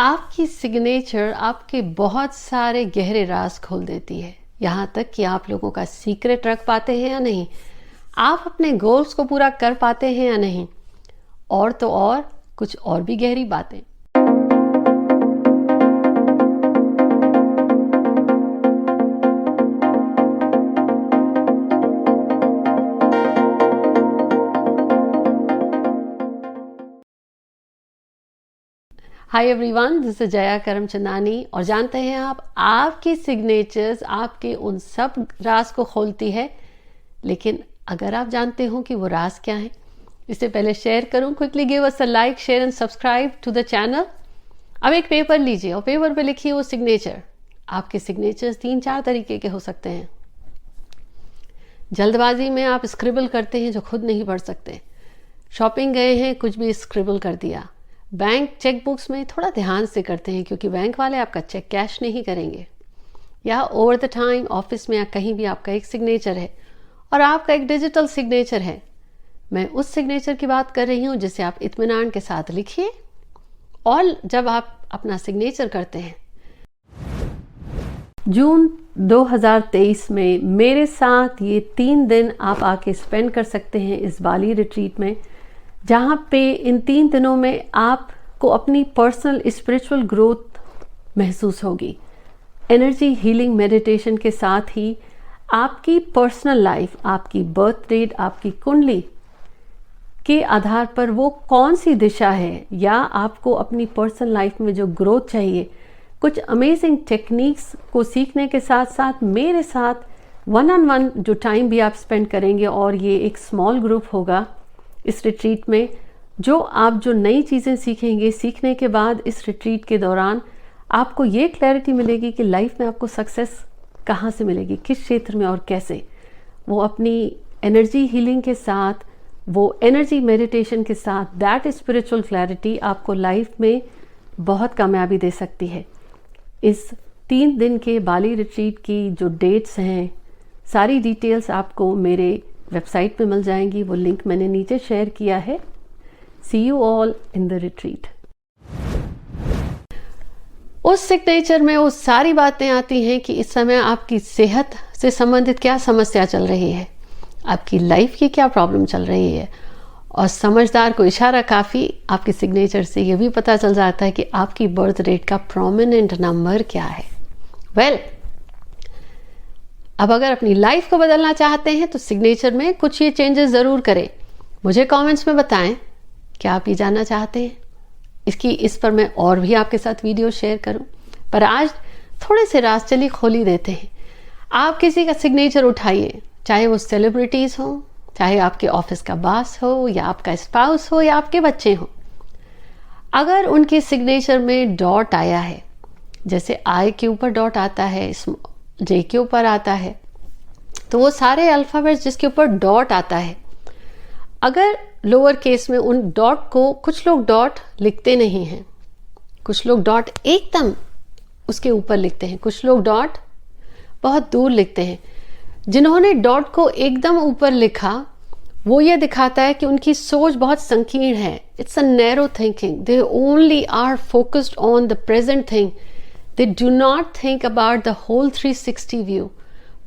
आपकी सिग्नेचर आपके बहुत सारे गहरे राज खोल देती है, यहाँ तक कि आप लोगों का सीक्रेट रख पाते हैं या नहीं, आप अपने गोल्स को पूरा कर पाते हैं या नहीं, और तो और कुछ और भी गहरी बातें। Hi everyone, this is Jaya Karamchandani. और जानते हैं आप, आपकी सिग्नेचर्स आपके उन सब राज को खोलती है। लेकिन अगर आप जानते हो कि वो राज क्या है, इससे पहले शेयर करूं, quickly give us a like, share and subscribe to the channel. अब एक पेपर लीजिए और पेपर पे लिखिए वो सिग्नेचर। आपके सिग्नेचर्स 3-4 तरीके के हो सकते हैं। जल्दबाजी में आप स्क्रिबल करते हैं जो खुद नहीं पढ़ सकते। शॉपिंग गए हैं, कुछ भी स्क्रिबल कर दिया। बैंक चेक बुक्स में थोड़ा ध्यान से करते हैं क्योंकि बैंक वाले आपका चेक कैश नहीं करेंगे। या ओवर द टाइम ऑफिस में या कहीं भी आपका एक सिग्नेचर है और आपका एक डिजिटल सिग्नेचर है। मैं उस सिग्नेचर की बात कर रही हूँ जिसे आप इत्मीनान के साथ लिखिए। और जब आप अपना सिग्नेचर करते हैं, जून 2023 में मेरे साथ ये 3 दिन आप आके स्पेंड कर सकते हैं इस बाली रिट्रीट में, जहाँ पे इन 3 दिनों में आपको अपनी पर्सनल स्पिरिचुअल ग्रोथ महसूस होगी। एनर्जी हीलिंग मेडिटेशन के साथ ही आपकी पर्सनल लाइफ, आपकी बर्थ डेट, आपकी कुंडली के आधार पर वो कौन सी दिशा है, या आपको अपनी पर्सनल लाइफ में जो ग्रोथ चाहिए, कुछ अमेजिंग टेक्निक्स को सीखने के साथ साथ मेरे साथ 1-on-1 जो टाइम भी आप स्पेंड करेंगे। और ये एक स्मॉल ग्रुप होगा इस रिट्रीट में। जो नई चीज़ें सीखेंगे, सीखने के बाद इस रिट्रीट के दौरान आपको ये क्लैरिटी मिलेगी कि लाइफ में आपको सक्सेस कहाँ से मिलेगी, किस क्षेत्र में और कैसे। वो अपनी एनर्जी हीलिंग के साथ, वो एनर्जी मेडिटेशन के साथ, दैट स्पिरिचुअल क्लैरिटी आपको लाइफ में बहुत कामयाबी दे सकती है। इस 3 दिन के बाली रिट्रीट की जो डेट्स हैं, सारी डिटेल्स आपको मेरे वेबसाइट पे मिल जाएंगी। वो लिंक मैंने नीचे शेयर किया है। See you all in the retreat. उस सिग्नेचर में वो सारी बातें आती हैं कि इस समय आपकी सेहत से संबंधित क्या समस्या चल रही है, आपकी लाइफ की क्या प्रॉब्लम चल रही है। और समझदार को इशारा काफ़ी, आपके सिग्नेचर से ये भी पता चल जाता है कि आपकी बर्थ डेट का प्रोमिनेंट नंबर क्या है। वेल, अब अगर अपनी लाइफ को बदलना चाहते हैं तो सिग्नेचर में कुछ ये चेंजेस ज़रूर करें। मुझे कमेंट्स में बताएं, क्या आप ये जानना चाहते हैं। इस पर मैं और भी आपके साथ वीडियो शेयर करूं, पर आज थोड़े से राज चलिए खोल ही देते हैं। आप किसी का सिग्नेचर उठाइए, चाहे वो सेलिब्रिटीज़ हो, चाहे आपके ऑफिस का बॉस हो, या आपका स्पाउस हो, या आपके बच्चे हो। अगर उनके सिग्नेचर में डॉट आया है, जैसे आई के ऊपर डॉट आता है, जे के ऊपर आता है, तो वो सारे अल्फ़ाबेट्स जिसके ऊपर डॉट आता है, अगर लोअर केस में उन डॉट को, कुछ लोग डॉट लिखते नहीं हैं, कुछ लोग डॉट एकदम उसके ऊपर लिखते हैं, कुछ लोग डॉट बहुत दूर लिखते हैं। जिन्होंने डॉट को एकदम ऊपर लिखा, वो ये दिखाता है कि उनकी सोच बहुत संकीर्ण है। It's a narrow thinking. They only are focused on the present thing. They do not think about the whole 360 view.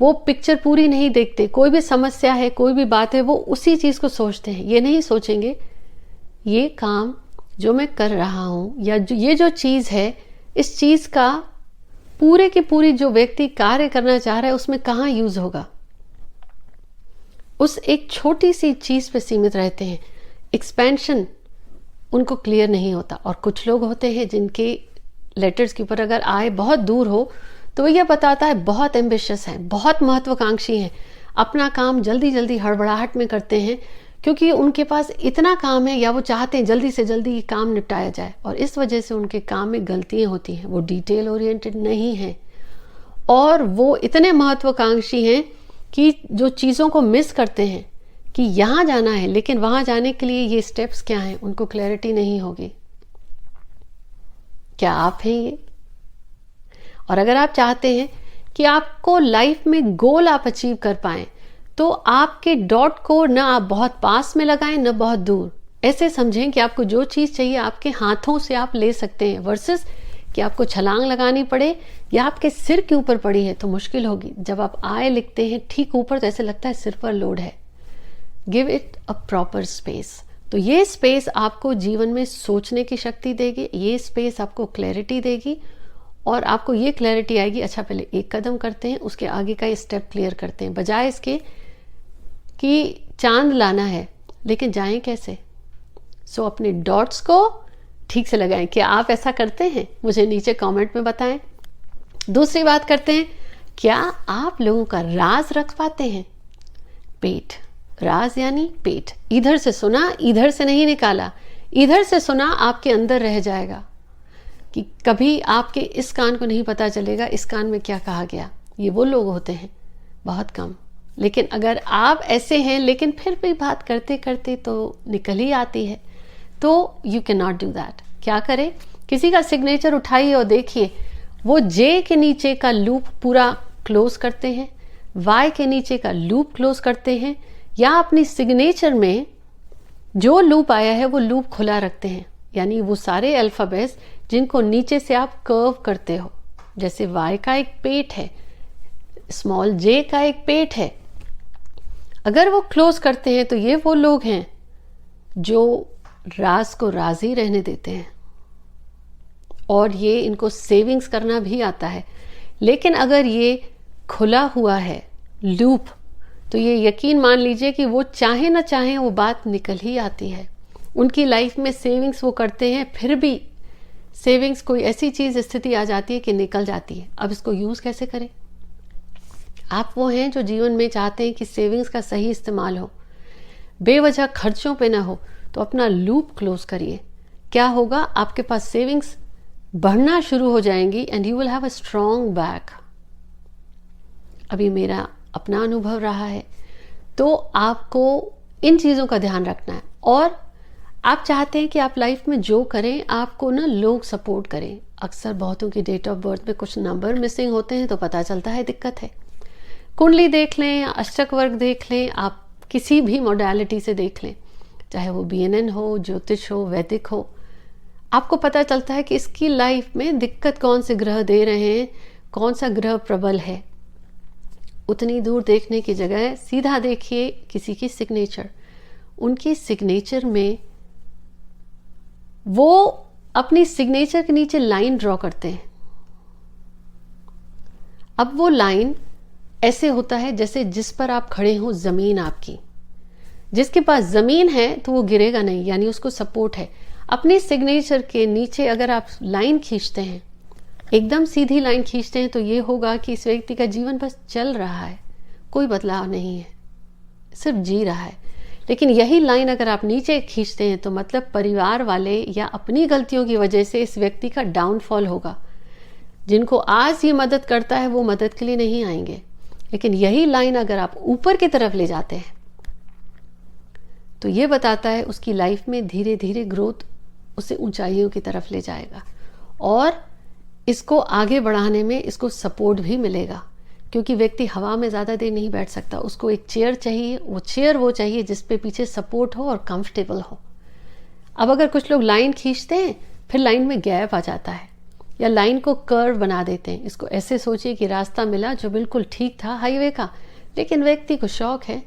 वो पिक्चर पूरी नहीं देखते। कोई भी समस्या है, कोई भी बात है, वो उसी चीज़ को सोचते हैं। ये नहीं सोचेंगे ये काम जो मैं कर रहा हूँ, या ये जो चीज़ है, इस चीज़ का पूरे की पूरी जो व्यक्ति कार्य करना चाह रहा है उसमें कहाँ यूज़ होगा। उस एक छोटी सी चीज़ पे सीमित रहते हैं। एक्सपेंशन उनको क्लियर नहीं होता। और कुछ लोग होते हैं जिनके लेटर्स के ऊपर अगर आए बहुत दूर हो, तो वो ये बताता है बहुत एम्बिशियस है, बहुत महत्वाकांक्षी हैं, अपना काम जल्दी जल्दी हड़बड़ाहट में करते हैं क्योंकि उनके पास इतना काम है, या वो चाहते हैं जल्दी से जल्दी ये काम निपटाया जाए। और इस वजह से उनके काम में गलतियाँ होती हैं। वो डिटेल ओरिएंटेड नहीं हैं, और वो इतने महत्वाकांक्षी हैं कि जो चीज़ों को मिस करते हैं कि यहाँ जाना है, लेकिन वहाँ जाने के लिए ये स्टेप्स क्या हैं, उनको क्लैरिटी नहीं होगी। क्या आप हैं ये? और अगर आप चाहते हैं कि आपको लाइफ में गोल आप अचीव कर पाएं, तो आपके डॉट को ना आप बहुत पास में लगाएं, ना बहुत दूर, ऐसे समझें कि आपको जो चीज़ चाहिए आपके हाथों से आप ले सकते हैं, वर्सेस कि आपको छलांग लगानी पड़े या आपके सिर के ऊपर पड़ी है तो मुश्किल होगी। जब आप आय लिखते हैं ठीक ऊपर तो ऐसे लगता है सिर पर लोड है। Give it a proper space. तो ये स्पेस आपको जीवन में सोचने की शक्ति देगी, ये स्पेस आपको क्लैरिटी देगी और आपको ये क्लैरिटी आएगी, अच्छा पहले एक कदम करते हैं, उसके आगे का ये स्टेप क्लियर करते हैं, बजाय इसके कि चांद लाना है लेकिन जाएं कैसे। सो अपने डॉट्स को ठीक से लगाएं। क्या आप ऐसा करते हैं? मुझे नीचे कमेंट में बताएं। दूसरी बात करते हैं, क्या आप लोगों का राज रख पाते हैं? पेट, राज यानी पेट। इधर से सुना, इधर से नहीं निकाला, इधर से सुना आपके अंदर रह जाएगा कि कभी आपके इस कान को नहीं पता चलेगा इस कान में क्या कहा गया। ये वो लोग होते हैं, बहुत कम। लेकिन अगर आप ऐसे हैं लेकिन फिर भी बात करते करते तो निकल ही आती है, तो you can not do that. क्या करें? किसी का सिग्नेचर उठाइए और देखिए, वो जे के नीचे का लूप पूरा क्लोज करते हैं, वाई के नीचे का लूप क्लोज करते हैं, या अपनी सिग्नेचर में जो लूप आया है वो लूप खुला रखते हैं। यानी वो सारे अल्फाबेट्स जिनको नीचे से आप कर्व करते हो, जैसे वाई का एक पेट है, स्मॉल जे का एक पेट है, अगर वो क्लोज करते हैं तो ये वो लोग हैं जो राज को राज ही रहने देते हैं और ये इनको सेविंग्स करना भी आता है। लेकिन अगर ये खुला हुआ है लूप, तो ये यकीन मान लीजिए कि वो चाहे ना चाहे वो बात निकल ही आती है। उनकी लाइफ में सेविंग्स वो करते हैं, फिर भी सेविंग्स कोई ऐसी चीज स्थिति आ जाती है कि निकल जाती है। अब इसको यूज कैसे करें? आप वो हैं जो जीवन में चाहते हैं कि सेविंग्स का सही इस्तेमाल हो, बेवजह खर्चों पे ना हो, तो अपना लूप क्लोज करिए। क्या होगा? आपके पास सेविंग्स बढ़ना शुरू हो जाएंगी and you will have a strong back. अभी मेरा अपना अनुभव रहा है, तो आपको इन चीज़ों का ध्यान रखना है। और आप चाहते हैं कि आप लाइफ में जो करें आपको ना लोग सपोर्ट करें। अक्सर बहुतों की डेट ऑफ बर्थ में कुछ नंबर मिसिंग होते हैं तो पता चलता है दिक्कत है। कुंडली देख लें, अष्टक वर्ग देख लें, आप किसी भी मॉडलिटी से देख लें, चाहे वो BNN हो, ज्योतिष हो, वैदिक हो, आपको पता चलता है कि इसकी लाइफ में दिक्कत कौन से ग्रह दे रहे हैं, कौन सा ग्रह प्रबल है। उतनी दूर देखने की जगह सीधा देखिए किसी की सिग्नेचर। उनकी सिग्नेचर में वो अपनी सिग्नेचर के नीचे लाइन ड्रॉ करते हैं। अब वो लाइन ऐसे होता है जैसे जिस पर आप खड़े हो जमीन आपकी, जिसके पास जमीन है तो वो गिरेगा नहीं, यानी उसको सपोर्ट है। अपने सिग्नेचर के नीचे अगर आप लाइन खींचते हैं, एकदम सीधी लाइन खींचते हैं, तो ये होगा कि इस व्यक्ति का जीवन बस चल रहा है, कोई बदलाव नहीं है, सिर्फ जी रहा है। लेकिन यही लाइन अगर आप नीचे खींचते हैं तो मतलब परिवार वाले या अपनी गलतियों की वजह से इस व्यक्ति का डाउनफॉल होगा। जिनको आज ये मदद करता है वो मदद के लिए नहीं आएंगे। लेकिन यही लाइन अगर आप ऊपर की तरफ ले जाते हैं तो ये बताता है उसकी लाइफ में धीरे धीरे ग्रोथ उसे ऊंचाइयों की तरफ ले जाएगा और इसको आगे बढ़ाने में इसको सपोर्ट भी मिलेगा, क्योंकि व्यक्ति हवा में ज़्यादा देर नहीं बैठ सकता। उसको एक चेयर चाहिए, वो चेयर वो चाहिए जिस पे पीछे सपोर्ट हो और कंफर्टेबल हो। अब अगर कुछ लोग लाइन खींचते हैं फिर लाइन में गैप आ जाता है या लाइन को कर्व बना देते हैं। इसको ऐसे सोचिए कि रास्ता मिला जो बिल्कुल ठीक था हाईवे का, लेकिन व्यक्ति को शौक है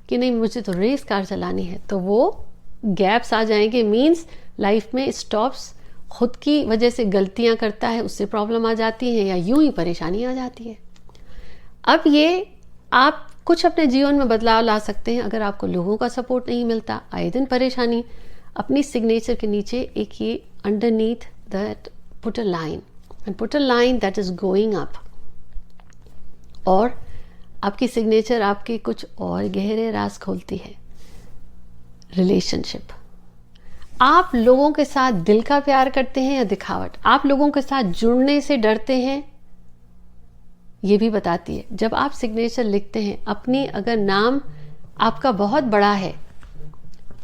कि नहीं मुझे तो रेस कार चलानी है, तो वो गैप्स आ जाएंगे। मीन्स लाइफ में स्टॉप्स, खुद की वजह से गलतियां करता है, उससे प्रॉब्लम आ जाती है या यूं ही परेशानी आ जाती है। अब ये आप कुछ अपने जीवन में बदलाव ला सकते हैं अगर आपको लोगों का सपोर्ट नहीं मिलता, आए दिन परेशानी। अपनी सिग्नेचर के नीचे एक ये underneath that put a line and put a line that is going up. और आपकी सिग्नेचर आपके कुछ और गहरे राज खोलती है। रिलेशनशिप, आप लोगों के साथ दिल का प्यार करते हैं या दिखावट, आप लोगों के साथ जुड़ने से डरते हैं, ये भी बताती है। जब आप सिग्नेचर लिखते हैं अपनी, अगर नाम आपका बहुत बड़ा है,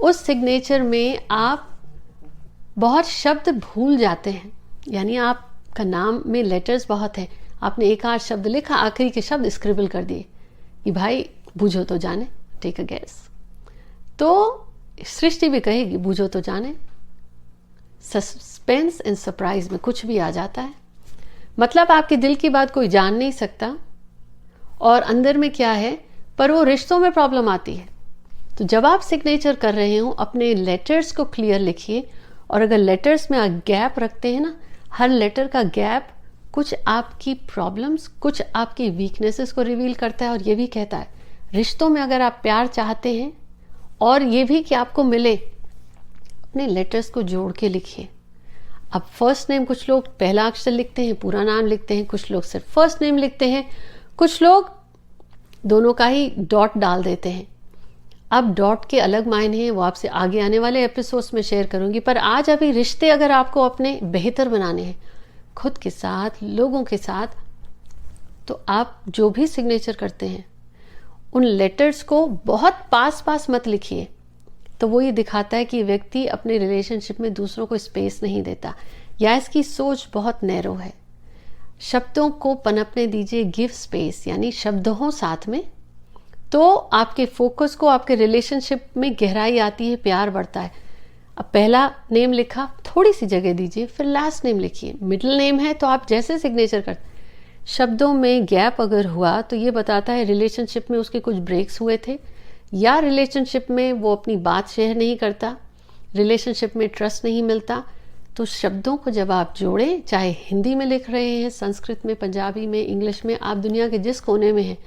उस सिग्नेचर में आप बहुत शब्द भूल जाते हैं, यानी आपका नाम में लेटर्स बहुत हैं, आपने एक आध शब्द लिखा, आखिरी के शब्द स्क्रिबल कर दिए कि भाई बूझो तो जाने, टेक अ गेस। तो सृष्टि भी कहेगी बूझो तो जाने। सस्पेंस एंड सरप्राइज में कुछ भी आ जाता है, मतलब आपके दिल की बात कोई जान नहीं सकता और अंदर में क्या है, पर वो रिश्तों में प्रॉब्लम आती है। तो जब आप सिग्नेचर कर रहे हो अपने लेटर्स को क्लियर लिखिए, और अगर लेटर्स में आप गैप रखते हैं ना, हर लेटर का गैप कुछ आपकी प्रॉब्लम्स, कुछ आपकी वीकनेसेस को रिवील करता है। और ये भी कहता है रिश्तों में अगर आप प्यार चाहते हैं और ये भी कि आपको मिले, अपने लेटर्स को जोड़ के लिखिए। अब फर्स्ट नेम, कुछ लोग पहला अक्षर लिखते हैं, पूरा नाम लिखते हैं, कुछ लोग सिर्फ फर्स्ट नेम लिखते हैं, कुछ लोग दोनों का ही डॉट डाल देते हैं। अब डॉट के अलग मायने हैं, वो आपसे आगे आने वाले एपिसोड्स में शेयर करूंगी। पर आज अभी रिश्ते अगर आपको अपने बेहतर बनाने हैं खुद के साथ, लोगों के साथ, तो आप जो भी सिग्नेचर करते हैं उन लेटर्स को बहुत पास पास मत लिखिए। तो वो ये दिखाता है कि व्यक्ति अपने रिलेशनशिप में दूसरों को स्पेस नहीं देता, या इसकी सोच बहुत नैरो है। शब्दों को पनपने दीजिए, गिव स्पेस, यानी शब्द हो साथ में, तो आपके फोकस को, आपके रिलेशनशिप में गहराई आती है, प्यार बढ़ता है। अब पहला नेम लिखा, थोड़ी सी जगह दीजिए, फिर लास्ट नेम लिखिए। मिडिल नेम है तो आप जैसे सिग्नेचर करते, शब्दों में गैप अगर हुआ तो ये बताता है रिलेशनशिप में उसके कुछ ब्रेक्स हुए थे, या रिलेशनशिप में वो अपनी बात शेयर नहीं करता, रिलेशनशिप में ट्रस्ट नहीं मिलता। तो शब्दों को जब आप जोड़ें, चाहे हिंदी में लिख रहे हैं, संस्कृत में, पंजाबी में, इंग्लिश में, आप दुनिया के जिस कोने में हैं,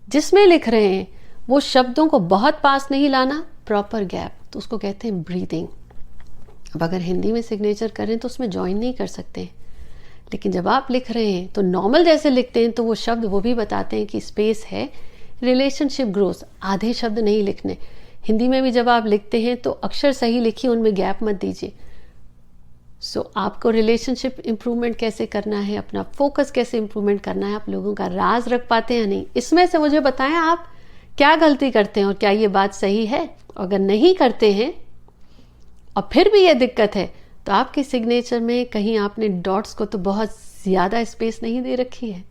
जिसमें लिख रहे हैं, वो शब्दों को बहुत पास नहीं लाना, प्रॉपर गैप, तो उसको कहते हैं ब्रीदिंग। अब अगर हिंदी में सिग्नेचर करें तो उसमें ज्वाइन नहीं कर सकते, लेकिन जब आप लिख रहे हैं तो नॉर्मल जैसे लिखते हैं तो वो शब्द वो भी बताते हैं कि स्पेस है, रिलेशनशिप ग्रोथ। आधे शब्द नहीं लिखने। हिंदी में भी जब आप लिखते हैं तो अक्षर सही लिखिए, उनमें गैप मत दीजिए। आपको रिलेशनशिप इंप्रूवमेंट कैसे करना है, अपना फोकस कैसे इंप्रूवमेंट करना है, आप लोगों का राज रख पाते हैं या नहीं, इसमें से मुझे बताएं आप क्या गलती करते हैं और क्या ये बात सही है। अगर नहीं करते हैं और फिर भी ये दिक्कत है, तो आपके सिग्नेचर में कहीं आपने डॉट्स को तो बहुत ज़्यादा स्पेस नहीं दे रखी है।